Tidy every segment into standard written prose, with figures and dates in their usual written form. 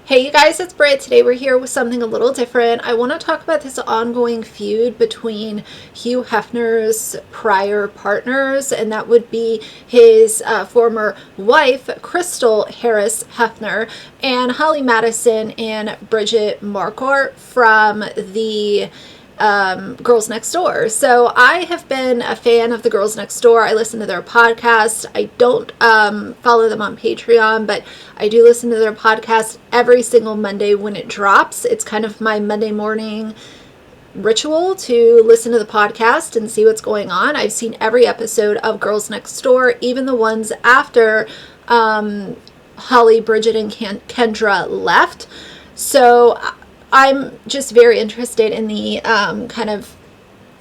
Hey you guys, it's Britt. Today we're here with something a little different. I want to talk about this ongoing feud between Hugh Hefner's prior partners, and that would be his former wife, Crystal Harris Hefner, and Holly Madison and Bridget Marquardt from the Girls Next Door. So I have been a fan of the Girls Next Door. I listen to their podcast. I don't follow them on Patreon, but I do listen to their podcast every single Monday when it drops. It's kind of my Monday morning ritual to listen to the podcast and see what's going on. I've seen every episode of Girls Next Door, even the ones after Holly, Bridget, and Kendra left. So I'm just very interested in the kind of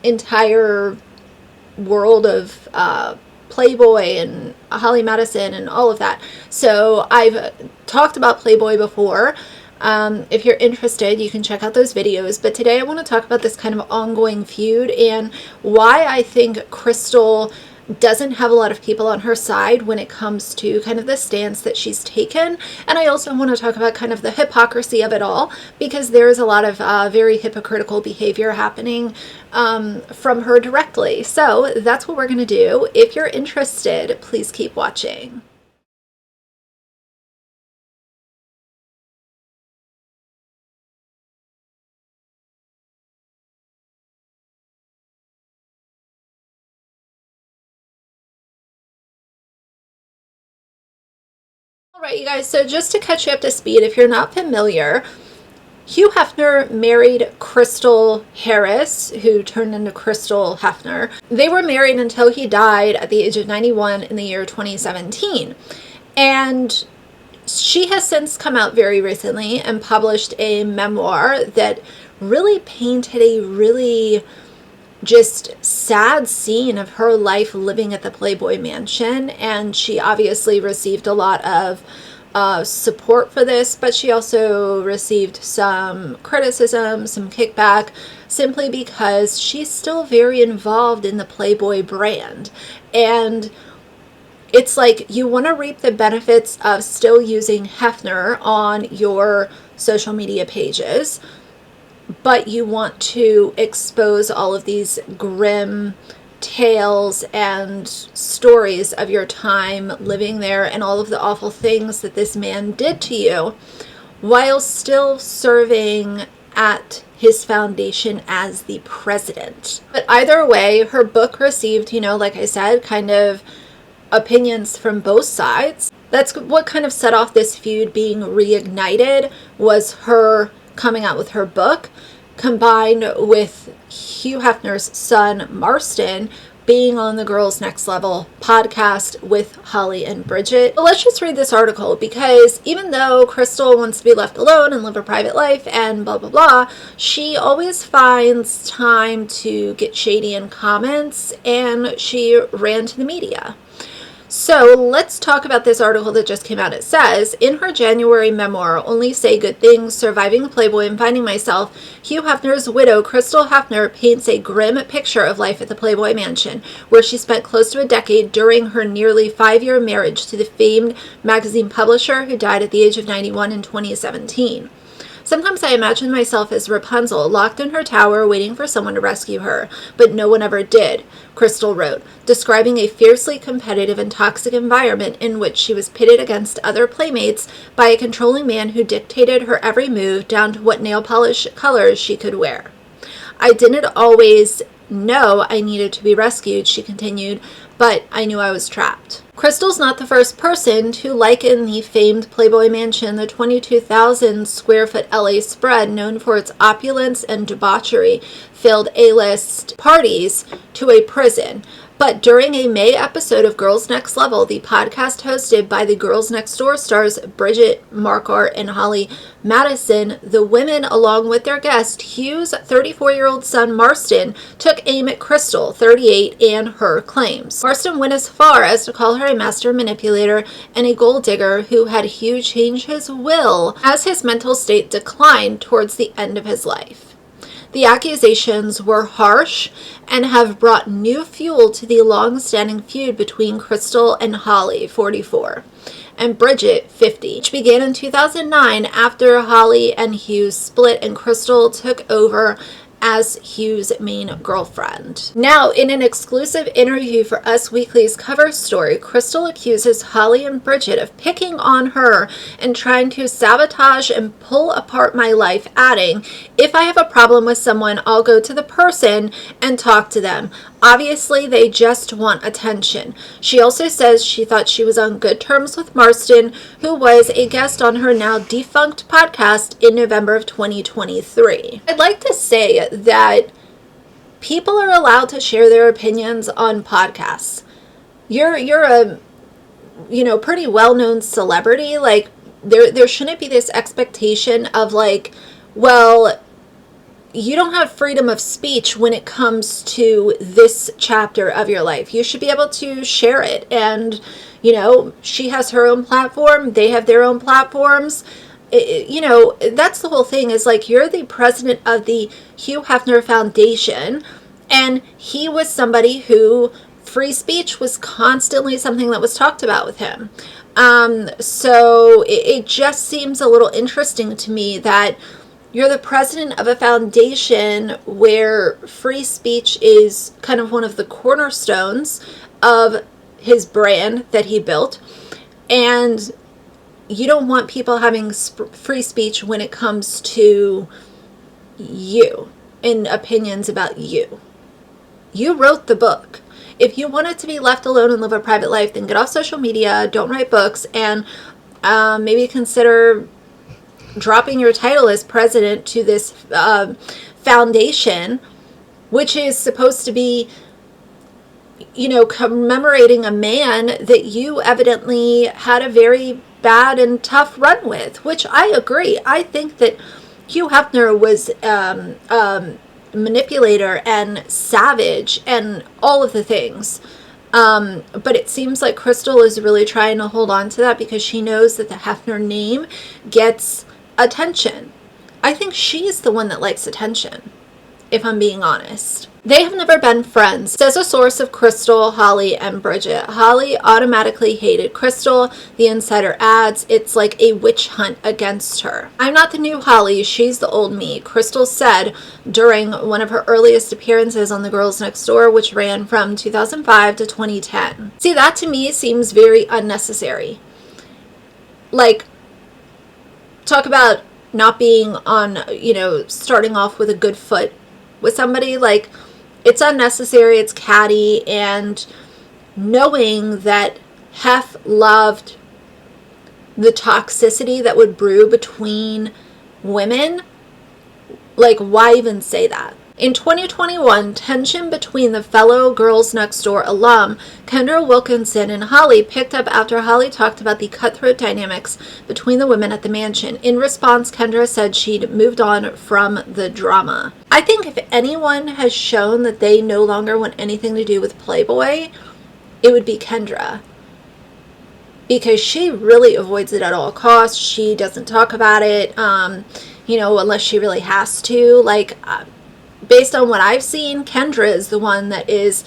entire world of Playboy and Holly Madison and all of that. So I've talked about Playboy before. If you're interested, you can check out those videos. But today I want to talk about this kind of ongoing feud and why I think Crystal doesn't have a lot of people on her side when it comes to kind of the stance that she's taken. And I also want to talk about kind of the hypocrisy of it all, because there is a lot of very hypocritical behavior happening from her directly. So that's what we're going to do. If you're interested, please keep watching. All right, you guys, so just to catch you up to speed, if you're not familiar, Hugh Hefner married Crystal Harris, who turned into Crystal Hefner. They were married until he died at the age of 91 in the year 2017. And she has since come out very recently and published a memoir that really painted a really just sad scene of her life living at the Playboy Mansion. And she obviously received a lot of support for this, but she also received some criticism, some kickback, simply because she's still very involved in the Playboy brand. And it's like you want to reap the benefits of still using Hefner on your social media pages, but you want to expose all of these grim tales and stories of your time living there and all of the awful things that this man did to you, while still serving at his foundation as the president. But either way, her book received, like I said, kind of opinions from both sides. That's what kind of set off this feud being reignited, was her coming out with her book, combined with Hugh Hefner's son, Marston, being on the Girls Next Level podcast with Holly and Bridget. But let's just read this article, because even though Crystal wants to be left alone and live a private life and blah, blah, blah, she always finds time to get shady in comments, and she ran to the media. So let's talk about this article that just came out. It says, in her January memoir, Only Say Good Things, Surviving the Playboy and Finding Myself, Hugh Hefner's widow, Crystal Hefner, paints a grim picture of life at the Playboy Mansion, where she spent close to a decade during her nearly 5-year marriage to the famed magazine publisher who died at the age of 91 in 2017. Sometimes I imagine myself as Rapunzel, locked in her tower, waiting for someone to rescue her, but no one ever did, Crystal wrote, describing a fiercely competitive and toxic environment in which she was pitted against other playmates by a controlling man who dictated her every move down to what nail polish colors she could wear. I didn't always know I needed to be rescued, she continued, but I knew I was trapped. Crystal's not the first person to liken the famed Playboy Mansion, the 22,000 square foot LA spread known for its opulence and debauchery filled A-list parties, to a prison. But during a May episode of Girls Next Level, the podcast hosted by the Girls Next Door stars Bridget Marquardt and Holly Madison, the women, along with their guest, Hugh's 34-year-old son Marston, took aim at Crystal, 38, and her claims. Marston went as far as to call her a master manipulator and a gold digger who had Hugh change his will as his mental state declined towards the end of his life. The accusations were harsh and have brought new fuel to the long-standing feud between Crystal and Holly, 44, and Bridget 50, which began in 2009 after Holly and Hugh split and Crystal took over as Hugh's main girlfriend. Now, in an exclusive interview for Us Weekly's cover story, Crystal accuses Holly and Bridget of picking on her and trying to sabotage and pull apart my life, adding, "If I have a problem with someone, I'll go to the person and talk to them. Obviously, they just want attention." She also says she thought she was on good terms with Marston, who was a guest on her now defunct podcast in November of 2023. I'd like to say that people are allowed to share their opinions on podcasts. You're a pretty well-known celebrity. Like, there shouldn't be this expectation of like, well, you don't have freedom of speech when it comes to this chapter of your life. You should be able to share it. And, she has her own platform. They have their own platforms. That's the whole thing, is like, you're the president of the Hugh Hefner Foundation. And he was somebody who free speech was constantly something that was talked about with him. So it just seems a little interesting to me that you're the president of a foundation where free speech is kind of one of the cornerstones of his brand that he built, and you don't want people having free speech when it comes to you and opinions about you. You wrote the book. If you wanted to be left alone and live a private life, then get off social media, don't write books, and maybe consider dropping your title as president to this foundation, which is supposed to be, commemorating a man that you evidently had a very bad and tough run with, which I agree. I think that Hugh Hefner was manipulator and savage and all of the things. But it seems like Crystal is really trying to hold on to that because she knows that the Hefner name gets attention. I think she's the one that likes attention, if I'm being honest. They have never been friends, says a source of Crystal, Holly, and Bridget. Holly automatically hated Crystal. The insider adds, it's like a witch hunt against her. "I'm not the new Holly, she's the old me," Crystal said during one of her earliest appearances on The Girls Next Door, which ran from 2005 to 2010. See, that to me seems very unnecessary. Like, talk about not being on, starting off with a good foot with somebody. Like, it's unnecessary, it's catty, and knowing that Hef loved the toxicity that would brew between women, like, why even say that? In 2021, tension between the fellow Girls Next Door alum Kendra Wilkinson and Holly picked up after Holly talked about the cutthroat dynamics between the women at the mansion. In response, Kendra said she'd moved on from the drama. I think if anyone has shown that they no longer want anything to do with Playboy, it would be Kendra. Because she really avoids it at all costs. She doesn't talk about it, unless she really has to. Based on what I've seen, Kendra is the one that is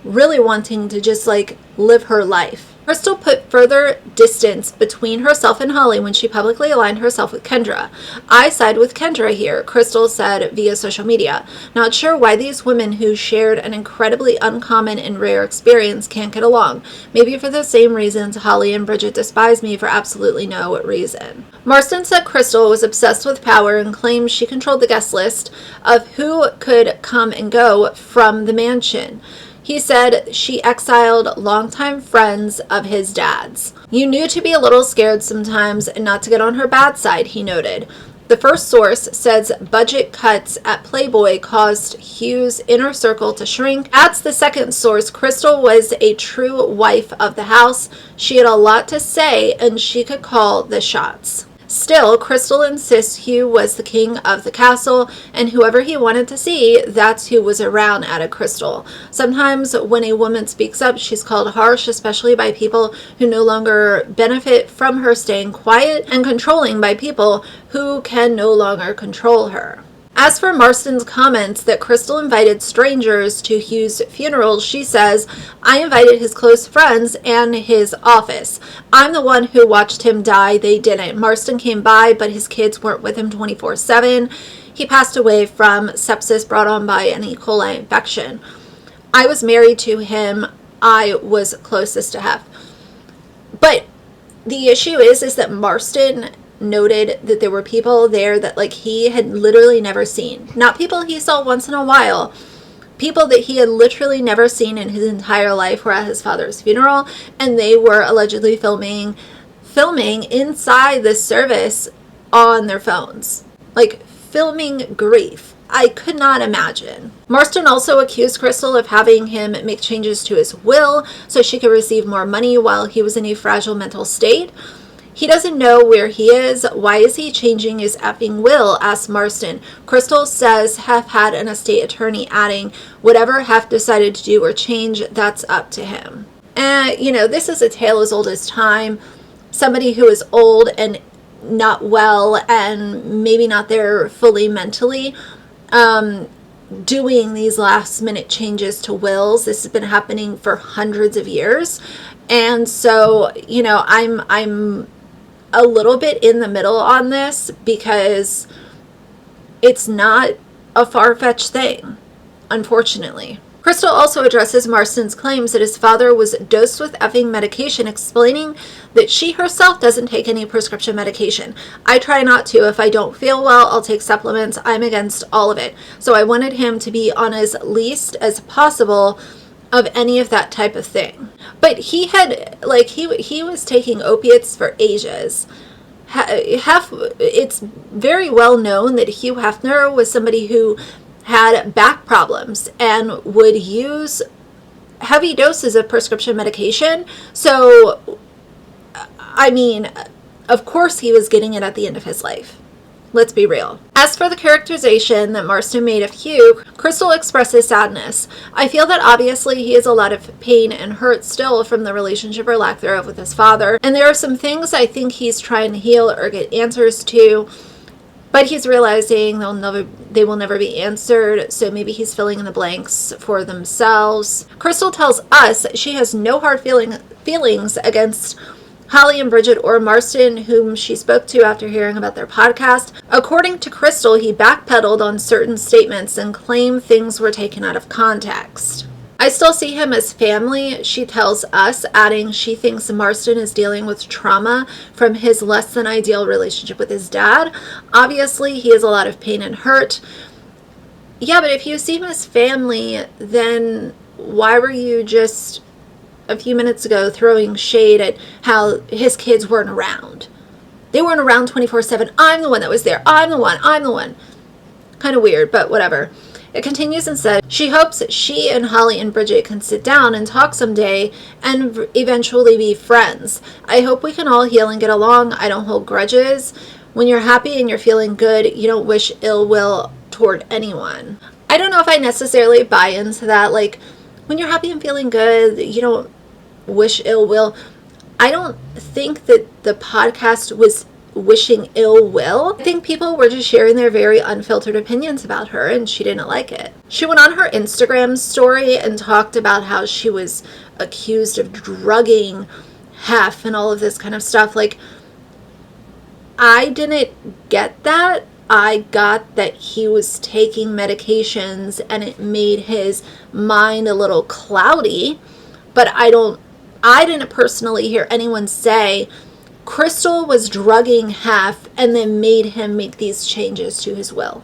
really wanting to just live her life. Crystal put further distance between herself and Holly when she publicly aligned herself with Kendra. "I side with Kendra here," Crystal said via social media. "Not sure why these women who shared an incredibly uncommon and rare experience can't get along. Maybe for the same reasons Holly and Bridget despise me for absolutely no reason." Marston said Crystal was obsessed with power and claimed she controlled the guest list of who could come and go from the mansion. He said she exiled longtime friends of his dad's. "You knew to be a little scared sometimes and not to get on her bad side," he noted. The first source says budget cuts at Playboy caused Hugh's inner circle to shrink. Adds the second source, Crystal was a true wife of the house. She had a lot to say and she could call the shots. Still, Crystal insists Hugh was the king of the castle, and whoever he wanted to see, that's who was around, added Crystal. Sometimes when a woman speaks up, she's called harsh, especially by people who no longer benefit from her staying quiet, and controlling by people who can no longer control her. As for Marston's comments that Crystal invited strangers to Hugh's funeral, she says, I invited his close friends and his office. I'm the one who watched him die. They didn't. Marston came by, but his kids weren't with him 24/7. He passed away from sepsis brought on by an E. coli infection. I was married to him. I was closest to Hef. But the issue is that Marston noted that there were people there that like he had literally never seen. Not people he saw once in a while. People that he had literally never seen in his entire life were at his father's funeral, and they were allegedly filming inside the service on their phones. Like filming grief. I could not imagine. Marston also accused Crystal of having him make changes to his will so she could receive more money while he was in a fragile mental state. He doesn't know where he is. Why is he changing his effing will? Asked Marston. Crystal says Hef had an estate attorney, adding, whatever Hef decided to do or change, that's up to him. And, this is a tale as old as time. Somebody who is old and not well and maybe not there fully mentally, doing these last minute changes to wills. This has been happening for hundreds of years. And so, I'm a little bit in the middle on this because it's not a far-fetched thing, unfortunately. Crystal also addresses Marston's claims that his father was dosed with effing medication, explaining that she herself doesn't take any prescription medication. I try not to. If I don't feel well, I'll take supplements. I'm against all of it. So I wanted him to be on as least as possible of any of that type of thing. But he had, he was taking opiates for ages. It's very well known that Hugh Hefner was somebody who had back problems and would use heavy doses of prescription medication. So, of course he was getting it at the end of his life. Let's be real. As for the characterization that Marston made of Hugh, Crystal expresses sadness. I feel that obviously he has a lot of pain and hurt still from the relationship or lack thereof with his father. And there are some things I think he's trying to heal or get answers to, but he's realizing they will never be answered, so maybe he's filling in the blanks for themselves. Crystal tells us she has no hard feelings against Holly and Bridget or Marston, whom she spoke to after hearing about their podcast. According to Crystal, he backpedaled on certain statements and claimed things were taken out of context. I still see him as family, she tells us, adding she thinks Marston is dealing with trauma from his less than ideal relationship with his dad. Obviously, he has a lot of pain and hurt. Yeah, but if you see him as family, then why were you just a few minutes ago throwing shade at how his kids weren't around? They weren't around 24/7. I'm the one that was there. I'm the one. Kind of weird, but whatever. It continues and says, she hopes she and Holly and Bridget can sit down and talk someday and eventually be friends. I hope we can all heal and get along. I don't hold grudges. When you're happy and you're feeling good, you don't wish ill will toward anyone. I don't know if I necessarily buy into that. Like, when you're happy and feeling good, you don't wish ill will. I don't think that the podcast was wishing ill will. I think people were just sharing their very unfiltered opinions about her, and she didn't like it. She went on her Instagram story and talked about how she was accused of drugging Hef and all of this kind of stuff. Like, I didn't get that. I got that he was taking medications and it made his mind a little cloudy, but I didn't personally hear anyone say Crystal was drugging Hef and then made him make these changes to his will.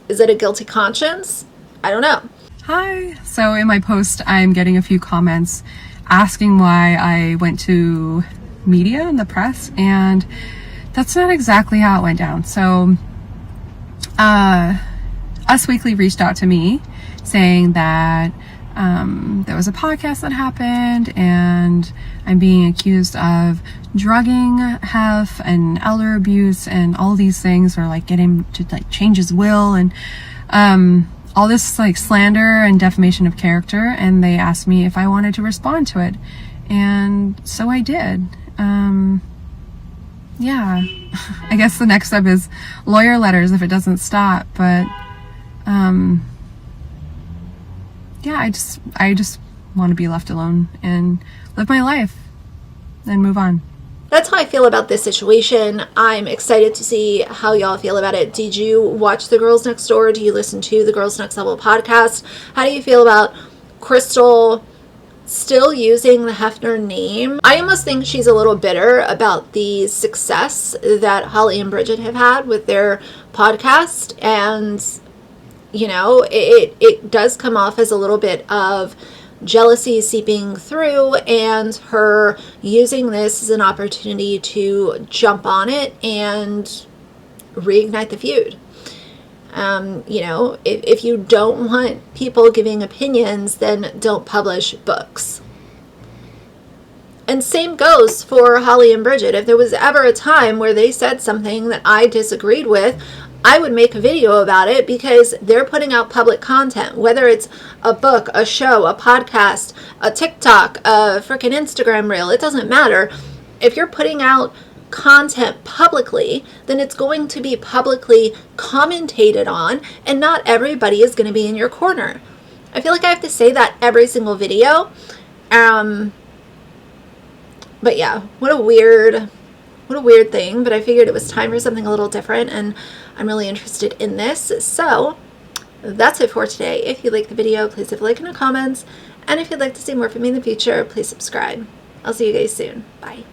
Is it a guilty conscience? I don't know. Hi. So in my post, I'm getting a few comments asking why I went to media and the press, and that's not exactly how it went down. So Us Weekly reached out to me saying that there was a podcast that happened and I'm being accused of drugging Hef and elder abuse and all these things, or like get him to like change his will and all this like slander and defamation of character. And they asked me if I wanted to respond to it, and so I did. yeah, I guess the next step is lawyer letters if it doesn't stop. But yeah, I just want to be left alone and live my life and move on. That's how I feel about this situation. I'm excited to see how y'all feel about it. Did you watch The Girls Next Door? Do you listen to the Girls Next Level podcast? How do you feel about Crystal still using the Hefner name? I almost think she's a little bitter about the success that Holly and Bridget have had with their podcast. And, you know, it does come off as a little bit of jealousy seeping through, and her using this as an opportunity to jump on it and reignite the feud. You know, if you don't want people giving opinions, then don't publish books. And same goes for Holly and Bridget. If there was ever a time where they said something that I disagreed with, I would make a video about it, because they're putting out public content, whether it's a book, a show, a podcast, a TikTok, a freaking Instagram reel. It doesn't matter. If you're putting out content publicly, then it's going to be publicly commentated on, and not everybody is going to be in your corner. I feel like I have to say that every single video. But yeah, what a weird thing. But I figured it was time for something a little different, and I'm really interested in this. So that's it for today. If you like the video, please leave a like in the comments. And if you'd like to see more from me in the future, please subscribe. I'll see you guys soon. Bye.